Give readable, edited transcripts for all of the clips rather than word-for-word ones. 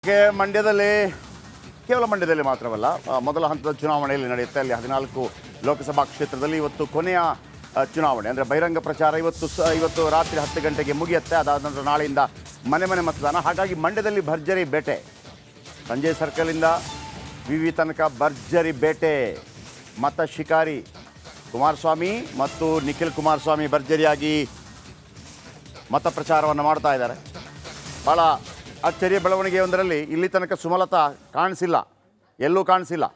ಮಂಡ್ಯದಲ್ಲಿ ಕೇವಲ ಮಂಡ್ಯದಲ್ಲಿ ಮಾತ್ರವಲ್ಲ, ಮೊದಲ ಹಂತದ ಚುನಾವಣೆಯಲ್ಲಿ ನಡೆಯುತ್ತೆ. ಅಲ್ಲಿ 14 ಲೋಕಸಭಾ ಕ್ಷೇತ್ರದಲ್ಲಿ ಇವತ್ತು ಕೊನೆಯ ಚುನಾವಣೆ, ಅಂದರೆ ಬಹಿರಂಗ ಪ್ರಚಾರ ಇವತ್ತು ರಾತ್ರಿ 10 ಗಂಟೆಗೆ ಮುಗಿಯುತ್ತೆ. ಅದಾದ ನಂತರ ನಾಳೆಯಿಂದ ಮನೆ ಮನೆ ಮತದಾನ. ಹಾಗಾಗಿ ಮಂಡ್ಯದಲ್ಲಿ ಭರ್ಜರಿ ಬೇಟೆ, ಸಂಜೆ ಸರ್ಕಲಿಂದ ವಿವಿ ತನಕ ಭರ್ಜರಿ ಬೇಟೆ. ಮತ ಶಿಕಾರಿ ಕುಮಾರಸ್ವಾಮಿ ಮತ್ತು ನಿಖಿಲ್ ಕುಮಾರಸ್ವಾಮಿ ಭರ್ಜರಿಯಾಗಿ ಮತ ಪ್ರಚಾರವನ್ನು ಮಾಡ್ತಾ ಇದ್ದಾರೆ. ಭಾಳ ಅಚ್ಚರಿಯ ಬೆಳವಣಿಗೆಯೊಂದರಲ್ಲಿ ಇಲ್ಲಿ ತನಕ ಸುಮಲತಾ ಕಾಣಿಸಿಲ್ಲ, ಎಲ್ಲೂ ಕಾಣಿಸಿಲ್ಲ.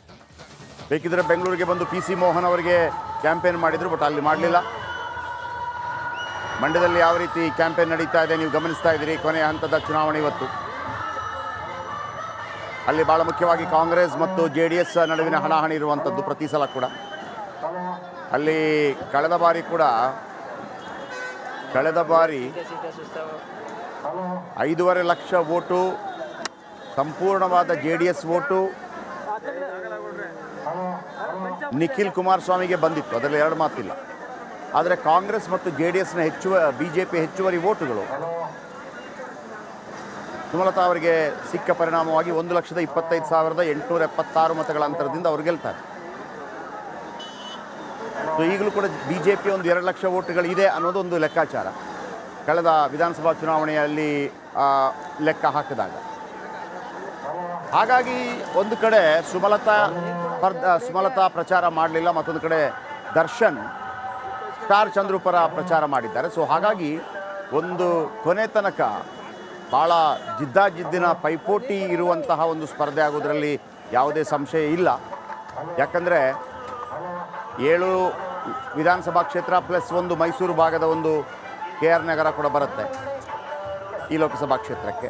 ಬೇಕಿದ್ರೆ ಬೆಂಗಳೂರಿಗೆ ಬಂದು PC ಮೋಹನ್ ಅವರಿಗೆ ಕ್ಯಾಂಪೇನ್ ಮಾಡಿದರು, ಬಟ್ ಅಲ್ಲಿ ಮಾಡಲಿಲ್ಲ. ಮಂಡ್ಯದಲ್ಲಿ ಯಾವ ರೀತಿ ಕ್ಯಾಂಪೇನ್ ನಡೀತಾ ಇದೆ ನೀವು ಗಮನಿಸ್ತಾ ಇದ್ದೀರಿ. ಕೊನೆಯ ಹಂತದ ಚುನಾವಣೆ ಇವತ್ತು. ಅಲ್ಲಿ ಭಾಳ ಮುಖ್ಯವಾಗಿ ಕಾಂಗ್ರೆಸ್ ಮತ್ತು JDS ನಡುವಿನ ಹಣಾಹಣಿ ಇರುವಂಥದ್ದು ಪ್ರತಿ ಸಲ ಕೂಡ. ಅಲ್ಲಿ ಕಳೆದ ಬಾರಿ 5.5 ಲಕ್ಷ ವೋಟು ಸಂಪೂರ್ಣವಾದ JDS ವೋಟು ನಿಖಿಲ್ ಕುಮಾರಸ್ವಾಮಿಗೆ ಬಂದಿತ್ತು, ಅದರಲ್ಲಿ ಎರಡು ಮಾತಿಲ್ಲ. ಆದರೆ ಕಾಂಗ್ರೆಸ್ ಮತ್ತು JDSನ BJP ಹೆಚ್ಚುವರಿ ವೋಟುಗಳು ಸುಮಲತಾ ಅವರಿಗೆ ಸಿಕ್ಕ ಪರಿಣಾಮವಾಗಿ 1,25,876 ಮತಗಳ ಅಂತರದಿಂದ ಅವರು ಗೆಲ್ತಾರೆ. ಸೊ ಈಗಲೂ ಕೂಡ BJP ಒಂದು 2 ಲಕ್ಷ ವೋಟುಗಳಿದೆ ಅನ್ನೋದು ಒಂದು ಲೆಕ್ಕಾಚಾರ ಕಳೆದ ವಿಧಾನಸಭಾ ಚುನಾವಣೆಯಲ್ಲಿ ಲೆಕ್ಕ ಹಾಕಿದಾಗ. ಹಾಗಾಗಿ ಒಂದು ಕಡೆ ಸುಮಲತಾ ಪ್ರಚಾರ ಮಾಡಲಿಲ್ಲ, ಮತ್ತೊಂದು ಕಡೆ ದರ್ಶನ್ ಸ್ಟಾರ್ ಚಂದ್ರು ಪರ ಪ್ರಚಾರ ಮಾಡಿದ್ದಾರೆ. ಸೊ ಹಾಗಾಗಿ ಒಂದು ಕೊನೆ ತನಕ ಭಾಳ ಜಿದ್ದಾಜಿದ್ದಿನ ಪೈಪೋಟಿ ಇರುವಂತಹ ಒಂದು ಸ್ಪರ್ಧೆ ಆಗೋದ್ರಲ್ಲಿ ಯಾವುದೇ ಸಂಶಯ ಇಲ್ಲ. ಯಾಕಂದರೆ 7 ವಿಧಾನಸಭಾ ಕ್ಷೇತ್ರ ಪ್ಲಸ್ ಒಂದು ಮೈಸೂರು ಭಾಗದ ಒಂದು KR ನಗರ ಕೂಡ ಬರುತ್ತೆ ಈ ಲೋಕಸಭಾ ಕ್ಷೇತ್ರಕ್ಕೆ.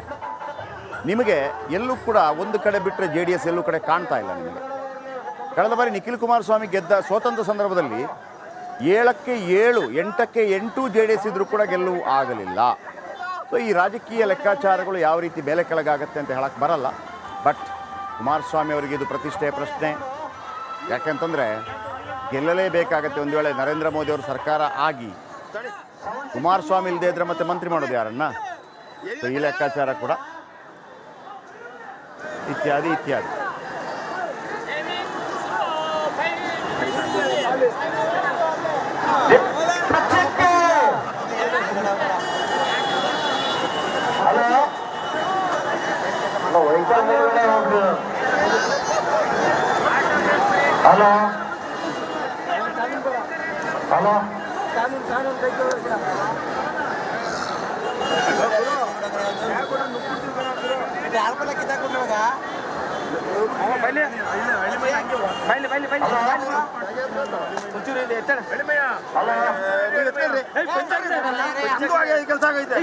ನಿಮಗೆ ಎಲ್ಲೂ ಕೂಡ ಒಂದು ಕಡೆ ಬಿಟ್ಟರೆ JDS ಎಲ್ಲೂ ಕಡೆ ಕಾಣ್ತಾ ಇಲ್ಲ ನಿಮಗೆ. ಕಳೆದ ಬಾರಿ ನಿಖಿಲ್ ಕುಮಾರಸ್ವಾಮಿ ಸೋತಂತ ಸಂದರ್ಭದಲ್ಲಿ 7ಕ್ಕೆ 7, 8ಕ್ಕೆ 8 JDS ಇದ್ರೂ ಕೂಡ ಗೆಲುವು ಆಗಲಿಲ್ಲ. ಸೊ ಈ ರಾಜಕೀಯ ಲೆಕ್ಕಾಚಾರಗಳು ಯಾವ ರೀತಿ ಬೆಲೆ ಕೆಳಗಾಗತ್ತೆ ಅಂತ ಹೇಳಕ್ಕೆ ಬರಲ್ಲ. ಬಟ್ ಕುಮಾರಸ್ವಾಮಿ ಅವರಿಗೆ ಇದು ಪ್ರತಿಷ್ಠೆಯ ಪ್ರಶ್ನೆ. ಯಾಕೆಂತಂದರೆ ಗೆಲ್ಲಲೇಬೇಕಾಗತ್ತೆ. ಒಂದು ವೇಳೆ ನರೇಂದ್ರ ಮೋದಿ ಅವರು ಸರ್ಕಾರ ಆಗಿ ಕುಮಾರಸ್ವಾಮಿ ಇಲ್ಲದೆ ಇದ್ರೆ ಮತ್ತೆ ಮಂತ್ರಿ ಮಾಡೋದು ಯಾರನ್ನ? ಸೊ ಈ ಲೆಕ್ಕಾಚಾರ ಕೂಡ ಇತ್ಯಾದಿ ಇತ್ಯಾದಿ. ಹಲೋ ಹಲೋ ಕೆಲಸ ಆಗೈತೆ.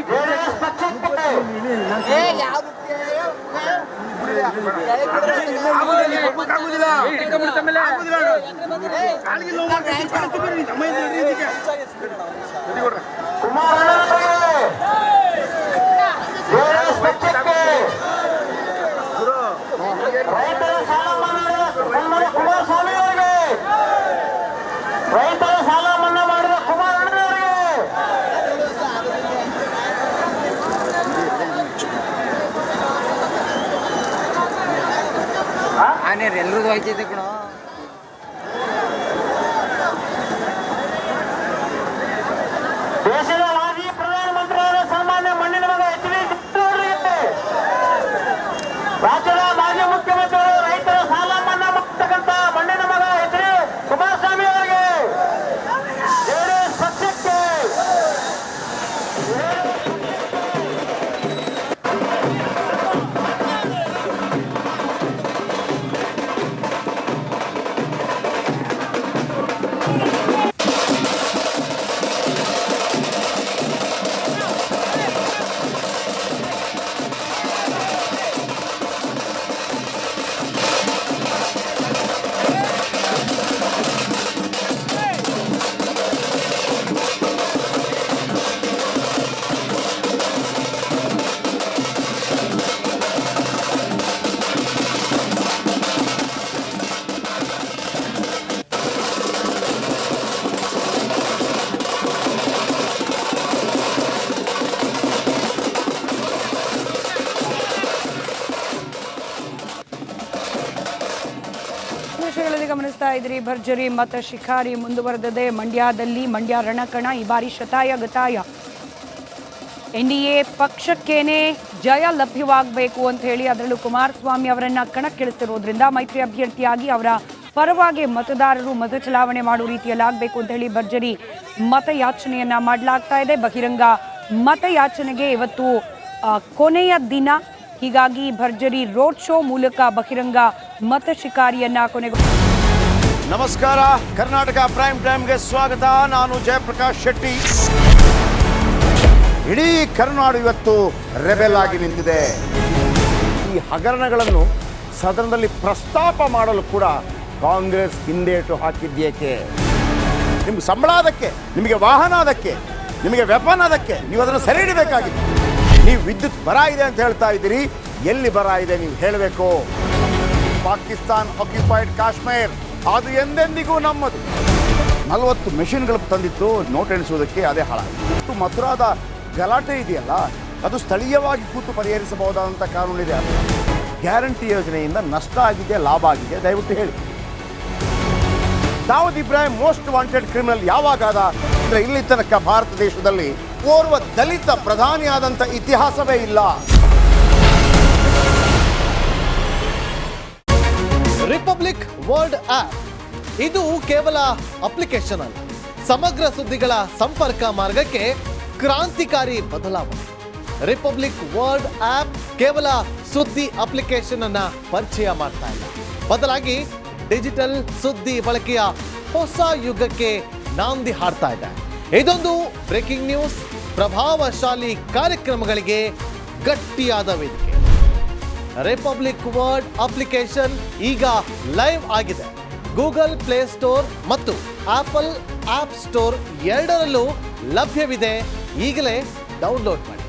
ಕುಮಾರಸ್ವಾಮಿ ಅವರಿಗೆ ರೈತರ ಸಾಲ ಮನ್ನಾ ಮಾಡಿದ ಕುಮಾರಣ್ಣನವರಿಗೆ ಎಲ್ಲರದು ಹೋಯ್ತೈತೆ ಕಣ. ದೇಶದ ಮಾಜಿ ಪ್ರಧಾನಮಂತ್ರಿಯಾದ ಸನ್ಮಾನ್ಯ ಮಣ್ಣಿನ ಮಗ HD ಅವರಿಗೆ, ರಾಜ್ಯದ ಮಾಜಿ ಮುಖ್ಯಮಂತ್ರಿಗಳು ರೈತರ ಸಾಲ ಮನ್ನಾ ಮಾಡತಕ್ಕಂಥ ಮಣ್ಣಿನ ಮಗ HD ಕುಮಾರಸ್ವಾಮಿ ಅವರಿಗೆ, JDS ಪಕ್ಷಕ್ಕೆ ವಿಷಯಗಳಲ್ಲಿ ಗಮನಿಸ್ತಾ ಇದ್ರಿ. ಭರ್ಜರಿ ಮತ ಶಿಖಾರಿ ಮುಂದುವರೆದಿದೆ ಮಂಡ್ಯದಲ್ಲಿ. ಮಂಡ್ಯ ರಣಕಣ ಈ ಬಾರಿ ಶತಾಯ ಗತಾಯ. NDA ಪಕ್ಷಕ್ಕೇನೆ ಜಯ ಲಭ್ಯವಾಗಬೇಕು ಅಂತ ಹೇಳಿ ಅದರಲ್ಲೂ ಕುಮಾರಸ್ವಾಮಿ ಅವರನ್ನ ಕಣಕ್ಕಿಳಿಸಿರೋದ್ರಿಂದ ಮೈತ್ರಿ ಅಭ್ಯರ್ಥಿಯಾಗಿ ಅವರ ಪರವಾಗಿ ಮತದಾರರು ಮತ ಚಲಾವಣೆ ಮಾಡುವ ರೀತಿಯಲ್ಲಾಗಬೇಕು ಅಂತ ಹೇಳಿ ಭರ್ಜರಿ ಮತಯಾಚನೆಯನ್ನ ಮಾಡಲಾಗ್ತಾ ಇದೆ. ಬಹಿರಂಗ ಮತಯಾಚನೆಗೆ ಇವತ್ತು ಕೊನೆಯ ದಿನ. ಹೀಗಾಗಿ ಭರ್ಜರಿ ರೋಡ್ ಶೋ ಮೂಲಕ ಬಹಿರಂಗ ಮತ ಶಿಕಾರಿಯನ್ನ ನಮಸ್ಕಾರ, ಕರ್ನಾಟಕ ಪ್ರೈಮ್ ಟೈಮ್ಗೆ ಸ್ವಾಗತ. ನಾನು ಜಯಪ್ರಕಾಶ್ ಶೆಟ್ಟಿ. ಇಡೀ ಕರ್ನಾಡು ಇವತ್ತು ರೆಬೆಲ್ ಆಗಿ ನಿಂತಿದೆ. ಈ ಹಗರಣಗಳನ್ನು ಸದನದಲ್ಲಿ ಪ್ರಸ್ತಾಪ ಮಾಡಲು ಕೂಡ ಕಾಂಗ್ರೆಸ್ ಹಿಂದೇಟು ಹಾಕಿದ್ದೇಕೆ? ನಿಮ್ಗೆ ಸಂಬಳ ಅದಕ್ಕೆ, ನಿಮಗೆ ವಾಹನ ಅದಕ್ಕೆ, ನಿಮಗೆ ವೆಪನ್ ಅದಕ್ಕೆ, ನೀವು ಅದನ್ನು ಸೆರೆ ಹಿಡಿಬೇಕಾಗಿತ್ತು. ನೀವು ವಿದ್ಯುತ್ ಬರ ಇದೆ ಅಂತ ಹೇಳ್ತಾ ಇದ್ದೀರಿ, ಎಲ್ಲಿ ಬರ ಇದೆ ನೀವು ಹೇಳಬೇಕು. ಪಾಕಿಸ್ತಾನ್ ಆಕ್ಯುಪೈಡ್ ಕಾಶ್ಮೀರ್ ಅದು ಎಂದೆಂದಿಗೂ ನಮ್ಮದು. 40 ಮೆಷಿನ್ಗಳು ತಂದಿತ್ತು ನೋಟ್ ಎಣಿಸುವುದಕ್ಕೆ, ಅದೇ ಹಾಳಾಯಿತು. ಮಥುರಾದ ಗಲಾಟೆ ಇದೆಯಲ್ಲ, ಅದು ಸ್ಥಳೀಯವಾಗಿ ಕೂತು ಪರಿಹರಿಸಬಹುದಾದಂಥ ಕಾನೂನಿದೆ. ಗ್ಯಾರಂಟಿ ಯೋಜನೆಯಿಂದ ನಷ್ಟ ಆಗಿದೆ, ಲಾಭ ಆಗಿದೆ, ದಯವಿಟ್ಟು ಹೇಳಿ. Dawood Ibrahim most wanted criminal ಯಾವಾಗಾದ ಅಂದರೆ ಇಲ್ಲಿ ತನಕ ಭಾರತ ದೇಶದಲ್ಲಿ ಓರ್ವ ದಲಿತ ಪ್ರಧಾನಿಯಾದಂಥ ಇತಿಹಾಸವೇ ಇಲ್ಲ. ರಿಪಬ್ಲಿಕ್ ವರ್ಲ್ಡ್ ಆಪ್ ಇದು ಕೇವಲ ಅಪ್ಲಿಕೇಶನ್ ಅಲ್ಲ, ಸಮಗ್ರ ಸುದ್ದಿಗಳ ಸಂಪರ್ಕ ಮಾರ್ಗಕ್ಕೆ ಕ್ರಾಂತಿಕಾರಿ ಬದಲಾವಣೆ. ರಿಪಬ್ಲಿಕ್ ವರ್ಲ್ಡ್ ಆಪ್ ಕೇವಲ ಸುದ್ದಿ ಅಪ್ಲಿಕೇಶನ್ ಅನ್ನ ಪರಿಚಯ ಮಾಡ್ತಾ ಇಲ್ಲ, ಬದಲಾಗಿ ಡಿಜಿಟಲ್ ಸುದ್ದಿ ಬಳಕೆಯ ಹೊಸ ಯುಗಕ್ಕೆ ನಾಂದಿ ಹಾಡ್ತಾ ಇದೆ. ಇದೊಂದು ಬ್ರೇಕಿಂಗ್ ನ್ಯೂಸ್, ಪ್ರಭಾವಶಾಲಿ ಕಾರ್ಯಕ್ರಮಗಳಿಗೆ ಗಟ್ಟಿಯಾದ ವೇದಿಕೆ. ರಿಪಬ್ಲಿಕ್ ವರ್ಲ್ಡ್ ಅಪ್ಲಿಕೇಶನ್ ಈಗ ಲೈವ್ ಆಗಿದೆ. ಗೂಗಲ್ ಪ್ಲೇ ಸ್ಟೋರ್ ಮತ್ತು ಆಪಲ್ ಆಪ್ ಸ್ಟೋರ್ ಎರಡರಲ್ಲೂ ಲಭ್ಯವಿದೆ. ಈಗಲೇ ಡೌನ್ಲೋಡ್ ಮಾಡಿ.